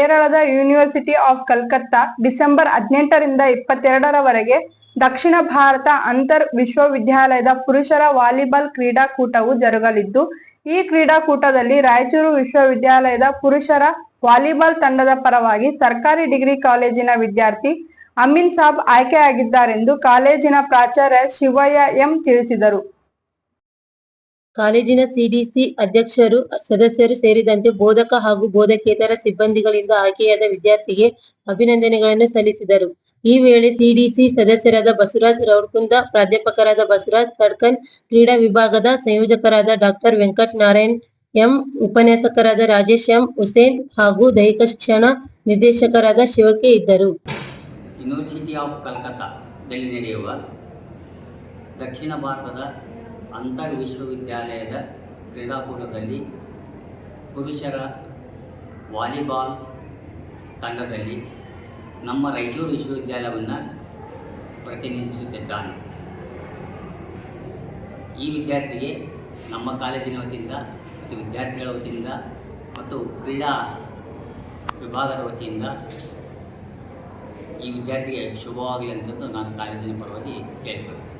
ಕೇರಳದ university of Calcutta December 18ರಿಂದ 22ರವರೆಗೆ ದಕ್ಷಿಣ ಭಾರತ ಅಂತರ್ ವಿಶ್ವವಿದ್ಯಾಲಯದ ಪುರುಷರ ವಾಲಿಬಾಲ್ ಕ್ರೀಡಾಕೂಟವು ಜರುಗಲಿದ್ದು, ಈ ಕ್ರೀಡಾಕೂಟದಲ್ಲಿ ರಾಯಚೂರು ವಿಶ್ವವಿದ್ಯಾಲಯದ ಪುರುಷರ ವಾಲಿಬಾಲ್ ತಂಡದ ಪರವಾಗಿ ಸರ್ಕಾರಿ ಡಿಗ್ರಿ ಕಾಲೇಜಿನ ವಿದ್ಯಾರ್ಥಿ ಅಮೀನ್ ಸಾಬ್ ಆಯ್ಕೆಯಾಗಿದ್ದಾರೆಂದು ಕಾಲೇಜಿನ ಪ್ರಾಚಾರ್ಯ ಶಿವಯ್ಯ ಎಂ ತಿಳಿಸಿದರು. ಕಾಲೇಜಿನ ಸಿಡಿಸಿ ಅಧ್ಯಕ್ಷರು, ಸದಸ್ಯರು ಸೇರಿದಂತೆ ಬೋಧಕ ಹಾಗೂ ಬೋಧಕೇತರ ಸಿಬ್ಬಂದಿಗಳಿಂದ ಆಯ್ಕೆಯಾದ ವಿದ್ಯಾರ್ಥಿಗೆ ಅಭಿನಂದನೆಗಳನ್ನು ಸಲ್ಲಿಸಿದರು. ಈ ವೇಳೆ ಸಿಡಿಸಿ ಸದಸ್ಯರಾದ ಬಸವರಾಜ್ ರೌಡ್ಕುಂದ, ಪ್ರಾಧ್ಯಾಪಕರಾದ ಬಸವರಾಜ್ ತಡ್ಕನ್, ಕ್ರೀಡಾ ವಿಭಾಗದ ಸಂಯೋಜಕರಾದ ಡಾಕ್ಟರ್ ವೆಂಕಟ ನಾರಾಯಣ್ ಎಂ, ಉಪನ್ಯಾಸಕರಾದ ರಾಜೇಶ್ ಎಂ, ಹುಸೇನ್ ಹಾಗೂ ದೈಹಿಕ ಶಿಕ್ಷಣ ನಿರ್ದೇಶಕರಾದ ಶಿವಕೆ ಇದ್ದರು. ಯೂನಿವರ್ಸಿಟಿ ಆಫ್ ಕಲ್ಕತ್ತಾದಲ್ಲಿ ನಡೆಯುವ ದಕ್ಷಿಣ ಭಾರತದ ಅಂತರ್ ವಿಶ್ವವಿದ್ಯಾಲಯದ ಕ್ರೀಡಾಕೂಟದಲ್ಲಿ ಪುರುಷರ ವಾಲಿಬಾಲ್ ತಂಡದಲ್ಲಿ ನಮ್ಮ ರಾಯಚೂರು ವಿಶ್ವವಿದ್ಯಾಲಯವನ್ನು ಪ್ರತಿನಿಧಿಸುತ್ತಿದ್ದಾನೆ. ಈ ವಿದ್ಯಾರ್ಥಿಗೆ ನಮ್ಮ ಕಾಲೇಜಿನ ವತಿಯಿಂದ ಮತ್ತು ವಿದ್ಯಾರ್ಥಿಗಳ ವತಿಯಿಂದ ಮತ್ತು ಕ್ರೀಡಾ ವಿಭಾಗದ ವತಿಯಿಂದ ಈ ವಿದ್ಯಾರ್ಥಿಗೆ ಶುಭವಾಗಲಿ ಅಂತಂದು ನಾನು ಕಾಲೇಜಿನ ಪರವಾಗಿ ಕೇಳಿಕೊಳ್ಳುತ್ತೇನೆ.